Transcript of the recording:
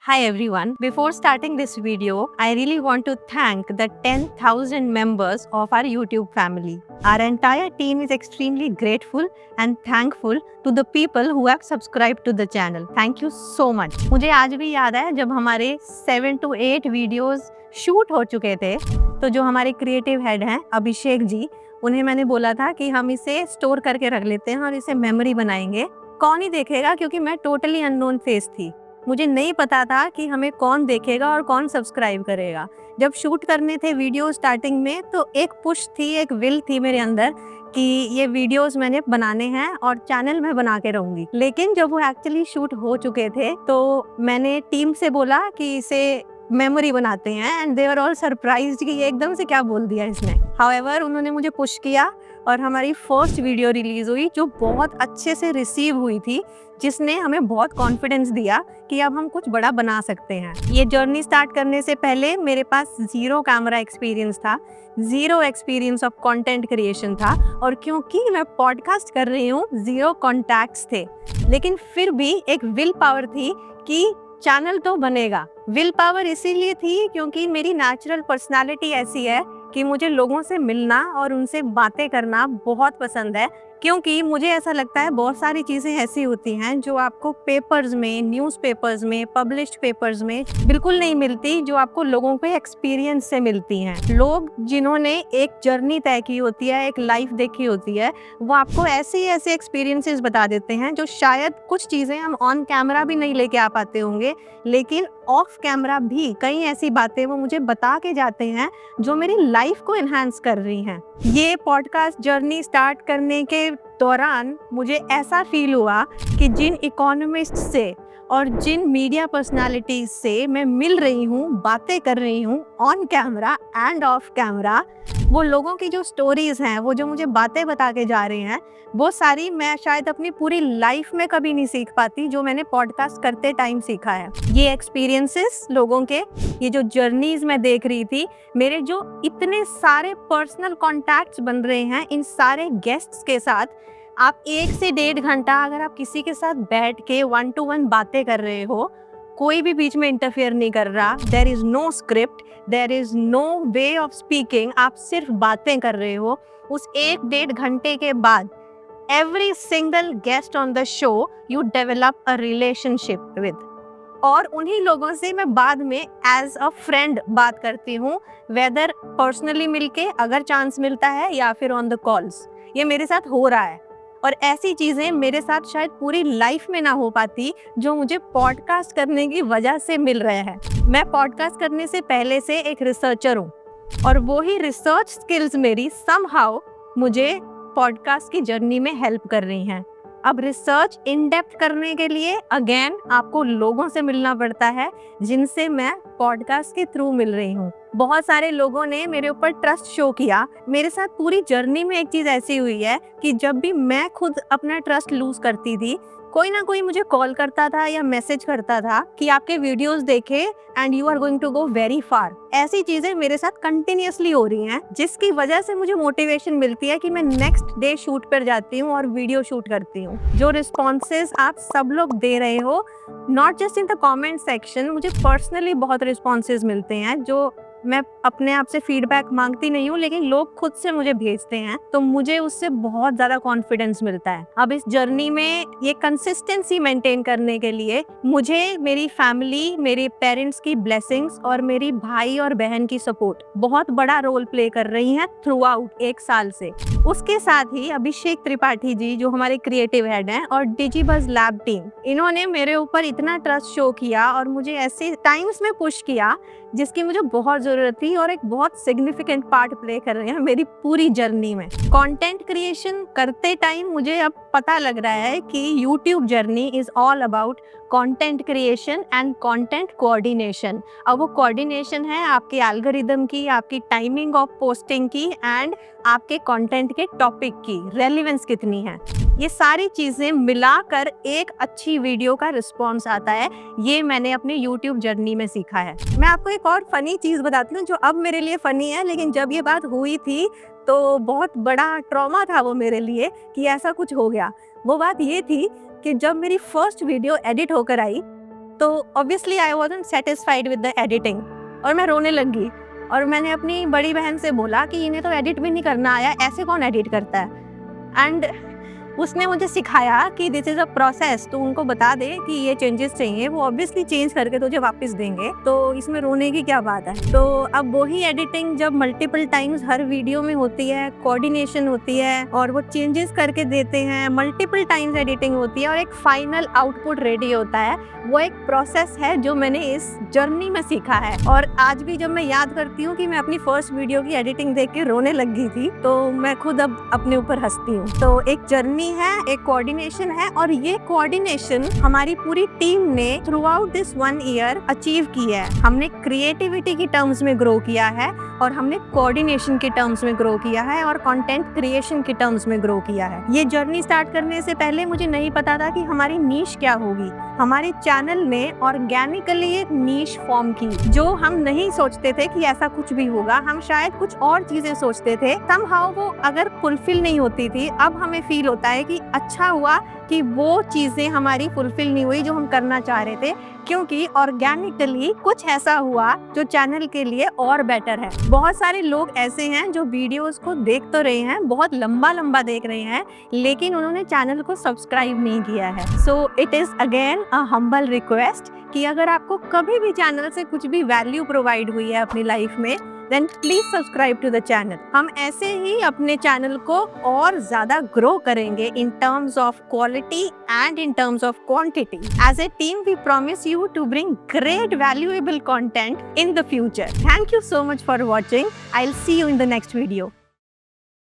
Hi everyone. Before starting this video, I really want to thank the 10,000 members of our YouTube family. Our entire team is extremely grateful and thankful to the people who have subscribed to the channel. Thank you so much. मुझे आज भी याद है जब हमारे 7 to 8 videos shoot हो चुके थे, तो जो हमारे क्रिएटिव हेड हैं अभिषेक जी, उन्हें मैंने बोला था कि हम इसे स्टोर करके रख लेते हैं और इसे मेमोरी बनाएंगे। कौन ही देखेगा, क्योंकि मैं टोटली अननोन फेस थी। मुझे नहीं पता था कि हमें कौन देखेगा और कौन सब्सक्राइब करेगा। जब शूट करने थे वीडियो स्टार्टिंग में, तो एक पुश थी, एक विल थी मेरे अंदर कि ये वीडियोस मैंने बनाने हैं और चैनल में बना के रहूंगी। लेकिन जब वो एक्चुअली शूट हो चुके थे, तो मैंने टीम से बोला कि इसे मेमोरी बनाते हैं, and they were all surprised कि ये एकदम से क्या बोल दिया इसने। हाउएवर, उन्होंने मुझे पुश किया और हमारी फर्स्ट वीडियो रिलीज हुई, जो बहुत अच्छे से रिसीव हुई थी, जिसने हमें बहुत कॉन्फिडेंस दिया कि अब हम कुछ बड़ा बना सकते हैं। ये जर्नी स्टार्ट करने से पहले मेरे पास 0 कैमरा एक्सपीरियंस था, 0 एक्सपीरियंस ऑफ कंटेंट क्रिएशन था, और क्योंकि मैं पॉडकास्ट कर रही हूँ, 0 कॉन्टैक्ट्स थे। लेकिन फिर भी एक विल पावर थी कि चैनल तो बनेगा। विल पावर इसीलिए थी क्योंकि मेरी नेचुरल पर्सनालिटी ऐसी है कि मुझे लोगों से मिलना और उनसे बातें करना बहुत पसंद है। क्योंकि मुझे ऐसा लगता है बहुत सारी चीज़ें ऐसी होती हैं जो आपको पेपर्स में, न्यूज़पेपर्स में, पब्लिश्ड पेपर्स में बिल्कुल नहीं मिलती, जो आपको लोगों के एक्सपीरियंस से मिलती हैं। लोग जिन्होंने एक जर्नी तय की होती है, एक लाइफ देखी होती है, वो आपको ऐसे एक्सपीरियंसेस बता देते हैं जो शायद कुछ चीज़ें हम ऑन कैमरा भी नहीं लेके आ पाते होंगे, लेकिन ऑफ कैमरा भी कई ऐसी बातें वो मुझे बता के जाते हैं जो मेरी लाइफ को एनहांस कर रही हैं। ये पॉडकास्ट जर्नी स्टार्ट करने के दौरान मुझे ऐसा फील हुआ कि जिन इकोनॉमिस्ट से और जिन मीडिया पर्सनालिटीज से मैं मिल रही हूँ, बातें कर रही हूँ on camera end of camera, वो लोगों की जो स्टोरीज हैं, वो जो मुझे बातें बता के जा रहे हैं, वो सारी मैं शायद अपनी पूरी लाइफ में कभी नहीं सीख पाती, जो मैंने पॉडकास्ट करते टाइम सीखा है। ये एक्सपीरियंसेस लोगों के, ये जो जर्नीज मैं देख रही थी, मेरे जो इतने सारे पर्सनल कॉन्टैक्ट्स बन रहे हैं इन सारे गेस्ट्स के साथ। आप 1 से 1.5 घंटा अगर आप किसी के साथ बैठ के 1 to 1 बातें कर रहे हो, कोई भी बीच में इंटरफेयर नहीं कर रहा, there is no script, there is no way of speaking, आप सिर्फ बातें कर रहे हो। उस 1-1.5 घंटे के बाद every single guest on the show you develop a relationship with, और उन्हीं लोगों से मैं बाद में एज अ फ्रेंड बात करती हूँ, वेदर पर्सनली मिलके अगर चांस मिलता है या फिर ऑन द कॉल्स। ये मेरे साथ हो रहा है, और ऐसी चीज़ें मेरे साथ शायद पूरी लाइफ में ना हो पाती, जो मुझे पॉडकास्ट करने की वजह से मिल रहे हैं। मैं पॉडकास्ट करने से पहले से एक रिसर्चर हूँ, और वो ही रिसर्च स्किल्स मेरी समहाउ मुझे पॉडकास्ट की जर्नी में हेल्प कर रही हैं। अब रिसर्च इन डेप्थ करने के लिए अगेन आपको लोगों से मिलना पड़ता है, जिनसे मैं पॉडकास्ट के थ्रू मिल रही हूँ। बहुत सारे लोगों ने मेरे ऊपर ट्रस्ट शो किया। मेरे साथ पूरी जर्नी में एक चीज़ ऐसी हुई है कि जब भी मैं खुद अपना ट्रस्ट लूज करती थी, कोई ना कोई मुझे कॉल करता था या मैसेज करता था कि आपके वीडियोस देखे and you are going to go very far. ऐसी चीजें मेरे साथ कंटिन्यूअसली हो रही हैं, जिसकी वजह से मुझे मोटिवेशन मिलती है कि मैं नेक्स्ट डे शूट पर जाती हूँ और वीडियो शूट करती हूँ। जो रिस्पॉन्सेज आप सब लोग दे रहे हो, not just in the comment section, मुझे पर्सनली बहुत रिस्पॉन्सेज मिलते हैं, जो मैं अपने आप से फीडबैक मांगती नहीं हूँ, लेकिन लोग खुद से मुझे भेजते हैं, तो मुझे उससे बहुत ज़्यादा कॉन्फिडेंस मिलता है। अब इस जर्नी में ये कंसिस्टेंसी मेंटेन करने के लिए मुझे मेरी फैमिली, मेरे पेरेंट्स की ब्लेसिंग्स और मेरी भाई और बहन की सपोर्ट बहुत बड़ा रोल प्ले कर रही हैं थ्रू आउट 1 साल से। उसके साथ ही अभिषेक त्रिपाठी जी, जो हमारे क्रिएटिव हेड हैं, और डिजिबज लैब टीम, इन्होंने मेरे ऊपर इतना ट्रस्ट शो किया और मुझे ऐसे टाइम्स में पुश किया जिसकी मुझे बहुत ज़रूरत थी, और एक बहुत सिग्निफिकेंट पार्ट प्ले कर रहे हैं मेरी पूरी जर्नी में। कंटेंट क्रिएशन करते टाइम मुझे अब पता लग रहा है कि YouTube journey is all about content creation and content coordination. अब वो कोऑर्डिनेशन है आपके एल्गोरिदम की, आपकी टाइमिंग ऑफ पोस्टिंग की, एंड आपके कंटेंट के टॉपिक की रेलेवेंस कितनी है। ये सारी चीज़ें मिलाकर एक अच्छी वीडियो का रिस्पॉन्स आता है। ये मैंने अपने YouTube जर्नी में सीखा है। मैं आपको एक और फनी चीज़ बताती हूँ, जो अब मेरे लिए फनी है, लेकिन जब ये बात हुई थी तो बहुत बड़ा ट्रॉमा था वो मेरे लिए कि ऐसा कुछ हो गया। वो बात ये थी कि जब मेरी फर्स्ट वीडियो एडिट होकर आई, तो obviously I wasn't satisfied with the editing और मैं रोने लगी। और मैंने अपनी बड़ी बहन से बोला कि इन्हें तो एडिट भी नहीं करना आया, ऐसे कौन एडिट करता है। एंड उसने मुझे सिखाया कि दिस इज़ अ प्रोसेस, तो उनको बता दे कि ये चेंजेस चाहिए, वो ऑब्वियसली चेंज करके तुझे वापस देंगे, तो इसमें रोने की क्या बात है। तो अब वही एडिटिंग जब मल्टीपल टाइम्स हर वीडियो में होती है, कोऑर्डिनेशन होती है और वो चेंजेस करके देते हैं, मल्टीपल टाइम्स एडिटिंग होती है और एक फाइनल आउटपुट रेडी होता है, वो एक प्रोसेस है जो मैंने इस जर्नी में सीखा है। और आज भी जब मैं याद करती हूँ कि मैं अपनी फर्स्ट वीडियो की एडिटिंग देख के रोने लग गई थी, तो मैं खुद अब अपने ऊपर हंसती हूँ। तो एक जर्नी है, एक कोऑर्डिनेशन है और ये कोऑर्डिनेशन हमारी पूरी टीम ने through out this 1 year achieve की है। हमने क्रिएटिविटी की टर्म्स में ग्रो किया है और हमने कोऑर्डिनेशन के टर्म्स में ग्रो किया है और कंटेंट क्रिएशन के टर्म्स में ग्रो किया है। ये जर्नी स्टार्ट करने से पहले मुझे नहीं पता था कि हमारी नीश क्या होगी। हमारे चैनल ने ऑर्गेनिकली एक नीश फॉर्म की, जो हम नहीं सोचते थे कि ऐसा कुछ भी होगा। हम शायद कुछ और चीजें सोचते थे, समहाउ वो अगर फुलफिल नहीं होती थी। अब हमें फील होता है कि अच्छा हुआ कि वो चीजें हमारी फुलफिल नहीं हुई जो हम करना चाह रहे थे, क्योंकि ऑर्गेनिकली कुछ ऐसा हुआ जो चैनल के लिए और बेटर है। बहुत सारे लोग ऐसे हैं जो वीडियोस को देख तो रहे हैं, बहुत लंबा लंबा देख रहे हैं, लेकिन उन्होंने चैनल को सब्सक्राइब नहीं किया है। So it is again a humble request कि अगर आपको कभी भी चैनल से कुछ भी वैल्यू प्रोवाइड हुई है अपनी लाइफ में, then please subscribe to the channel। हम ऐसे ही अपने चैनल को और ज्यादा ग्रो करेंगे in terms of quality and in terms of quantity। As a team, we promise you to bring great valuable content in the future। Thank you so much for watching। I'll see you in the next video।